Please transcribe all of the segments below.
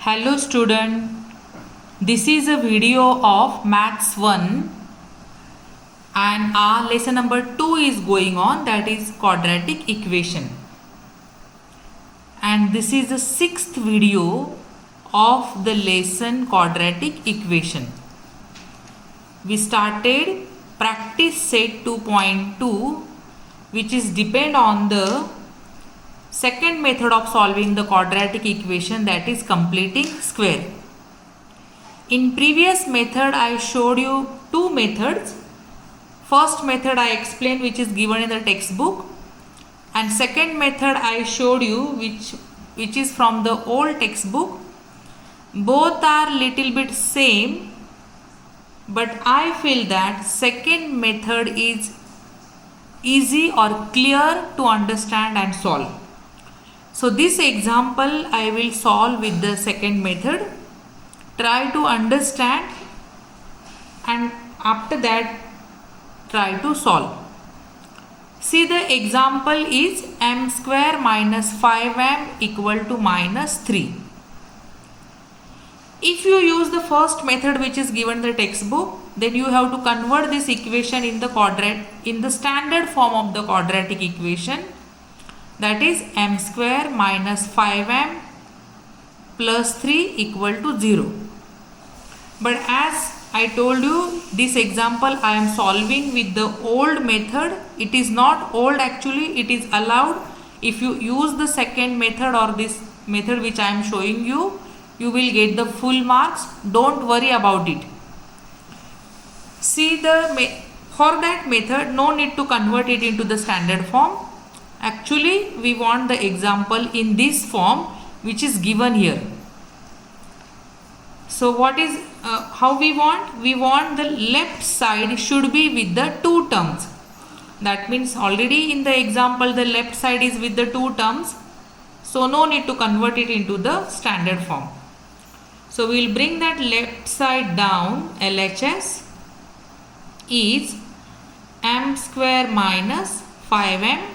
Hello student, this is a video of Maths 1 and our lesson number 2 is going on, that is quadratic equation. And this is the 6th video of the lesson quadratic equation. We started practice set 2.2 which is depend on the second method of solving the quadratic equation, that is completing square. In previous method I showed you two methods. First method I explained which is given in the textbook, and second method I showed you which is from the old textbook. Both are little bit same, but I feel that second method is easy or clear to understand and solve. So this example I will solve with the second method. Try to understand and after that try to solve. See, the example is m square minus 5m equal to minus 3. If you use the first method which is given in the textbook, then you have to convert this equation in the standard form of the quadratic equation, that is m square minus 5m plus 3 equal to 0. But as I told you, this example I am solving with the old method. It is not old actually, it is allowed. If you use the second method or this method which I am showing you, you will get the full marks. Don't worry about it. See, for that method no need to convert it into the standard form. Actually we want the example in this form which is given here. So what is how we want? We want the left side should be with the two terms. That means already in the example the left side is with the two terms. So no need to convert it into the standard form. So we will bring that left side down. LHS is m square minus 5m.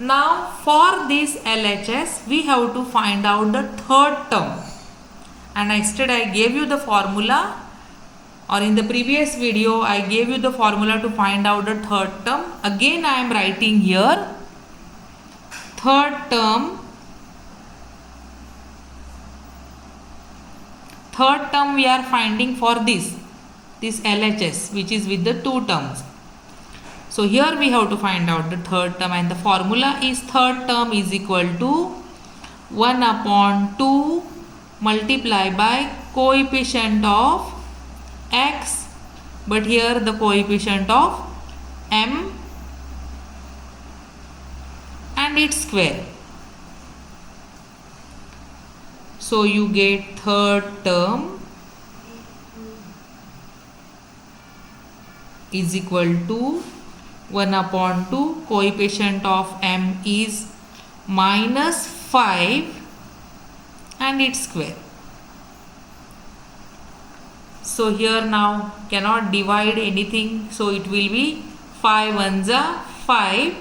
Now for this LHS we have to find out the third term, and yesterday I gave you the formula, or in the previous video I gave you the formula to find out the third term. Again I am writing here third term we are finding for this LHS which is with the two terms. So here we have to find out the third term, and the formula is third term is equal to 1 upon 2 multiplied by coefficient of x, but here the coefficient of m and its square. So you get third term is equal to 1 upon 2 coefficient of m is minus 5 and its square. So here now cannot divide anything, so it will be 5 ones are 5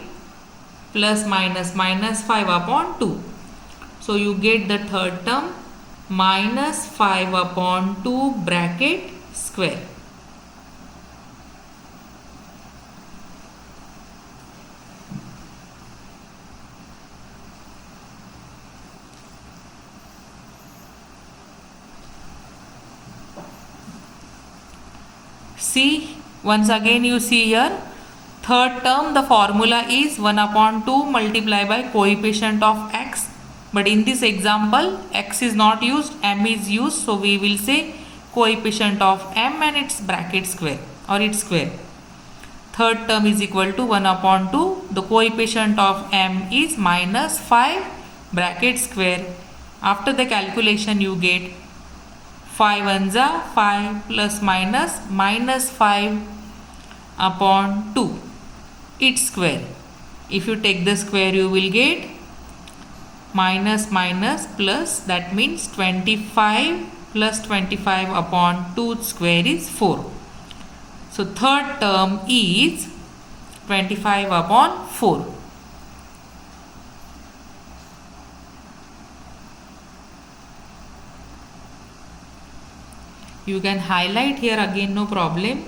plus minus minus 5 upon 2. So you get the third term minus 5 upon 2 bracket square. See, once again you see here, third term the formula is 1 upon 2 multiplied by coefficient of x, but in this example x is not used, m is used, so we will say coefficient of m and its bracket square or its square. Third term is equal to 1 upon 2, the coefficient of m is minus 5 bracket square. After the calculation you get 5 ones are 5 plus minus minus 5 upon 2 its square. If you take the square you will get minus minus plus, that means 25 plus 25 upon 2 square is 4. So third term is 25 upon 4. You can highlight here again, no problem.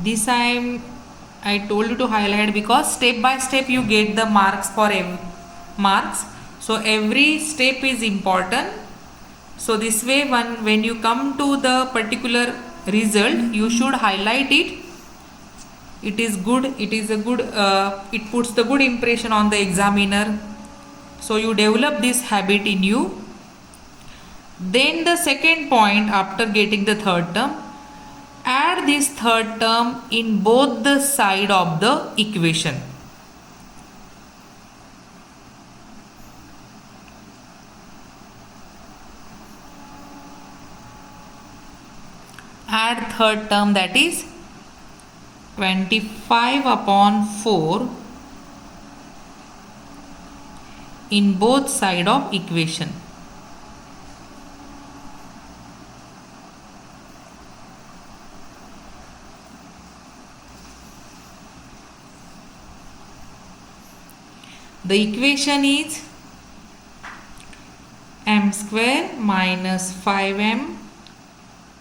This I told you to highlight because step by step you get the marks for marks. So every step is important. So this way when you come to the particular result, you should highlight it. It is good. It is a good. It puts the good impression on the examiner. So you develop this habit in you. Then the second point, after getting the third term, add this third term in both the side of the equation. Add third term, that is 25 upon 4 in both side of equation. The equation is m square minus 5m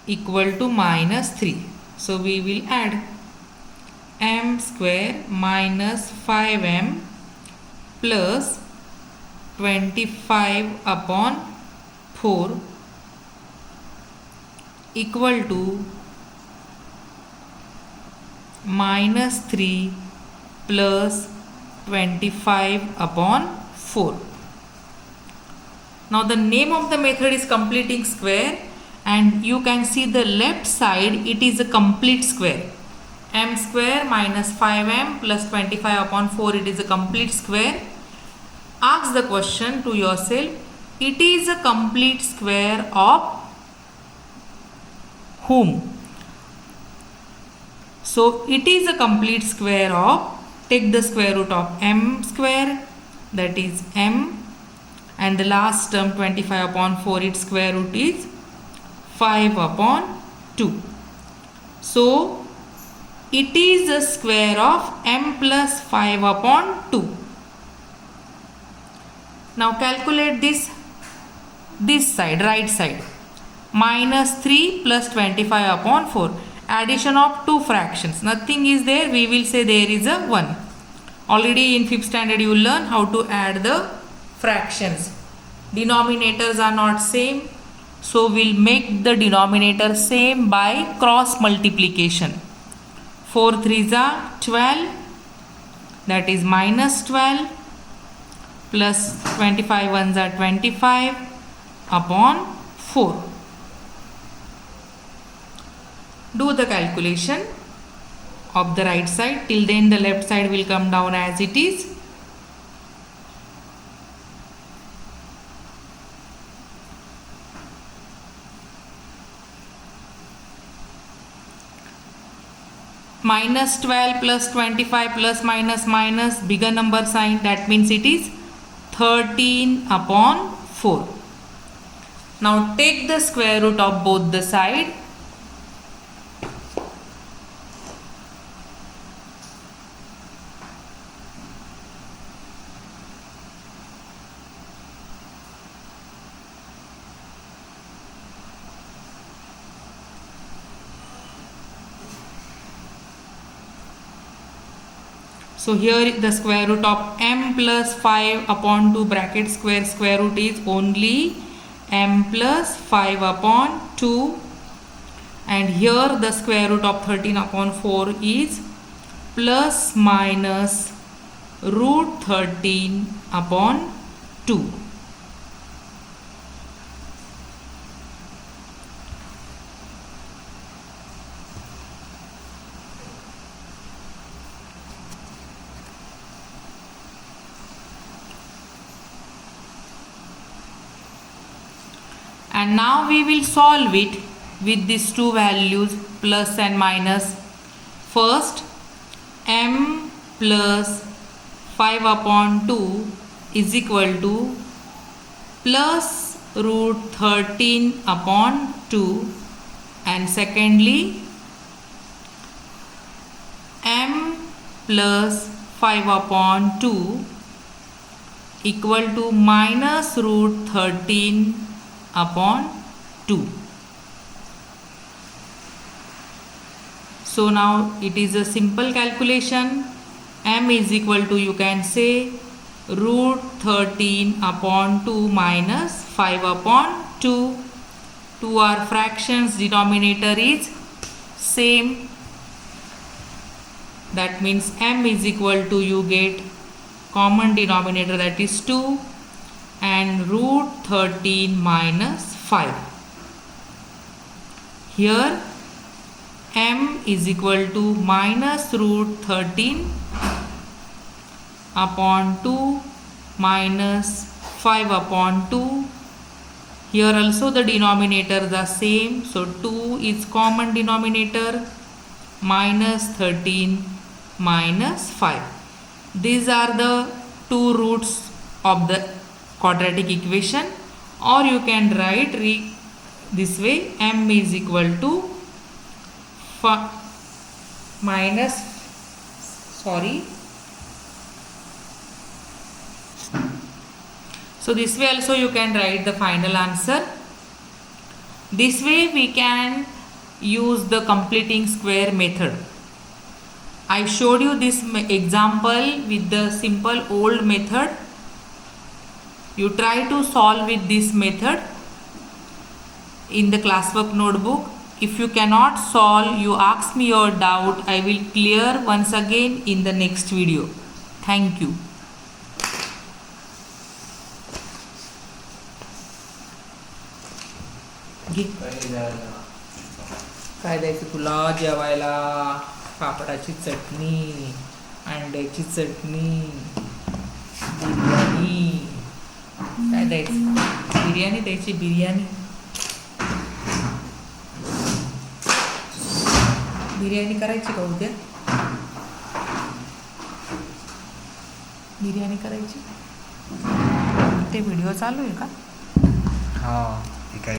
equal to minus 3. So we will add m square minus 5m plus 25 upon 4 equal to minus 3 plus 25 upon 4. Now the name of the method is completing square, and you can see the left side, it is a complete square. M square minus 5m plus 25 upon 4, it is a complete square. Ask the question to yourself, it is a complete square of whom? So it is a complete square of, take the square root of m square, that is m, and the last term 25 upon 4, its square root is 5 upon 2. So it is a square of m plus 5 upon 2. Now calculate this side, right side. Minus 3 plus 25 upon 4. Addition of two fractions. Nothing is there. We will say there is a 1. Already in 5th standard you will learn how to add the fractions. Denominators are not same. So we'll make the denominator same by cross multiplication. 4 3s are 12. That is minus 12 plus 25 1s are 25 upon 4. Do the calculation of the right side. Till then the left side will come down as it is. Minus 12 plus 25 plus minus minus, bigger number sign, that means it is 13 upon 4. Now take the square root of both the side. So here the square root of m plus 5 upon 2 bracket square root is only m plus 5 upon 2, and here the square root of 13 upon 4 is plus minus root 13 upon 2. And now we will solve it with these two values, plus and minus. First, m plus 5 upon 2 is equal to plus root 13 upon 2, and secondly m plus 5/2 equal to minus root 13/2. So now it is a simple calculation. M is equal to, you can say, root 13/2 minus 5/2. Two are fractions, denominator is same. That means M is equal to, you get common denominator, that is 2, and root 13 minus 5. Here M is equal to minus root 13/2 minus 5/2. Here also the denominators are same, so 2 is common denominator, minus 13 minus 5. These are the two roots of the quadratic equation, or you can write this way: M is equal to so this way also you can write the final answer. This way we can use the completing square method. I showed you this example with the simple old method. You try to solve with this method in the classwork notebook. If you cannot solve, you ask me your doubt. I will clear once again in the next video. Thank you. काय द्यायचं तुला जेवायला? पापडाची चटणी, अंड्याची चटणी, बिर्याणी. काय द्यायचं? बिर्याणी द्यायची, बिर्याणी. बिर्याणी करायची का उद्या? बिर्याणी करायची? ते व्हिडिओ चालू आहे का? हां, ठीक आहे.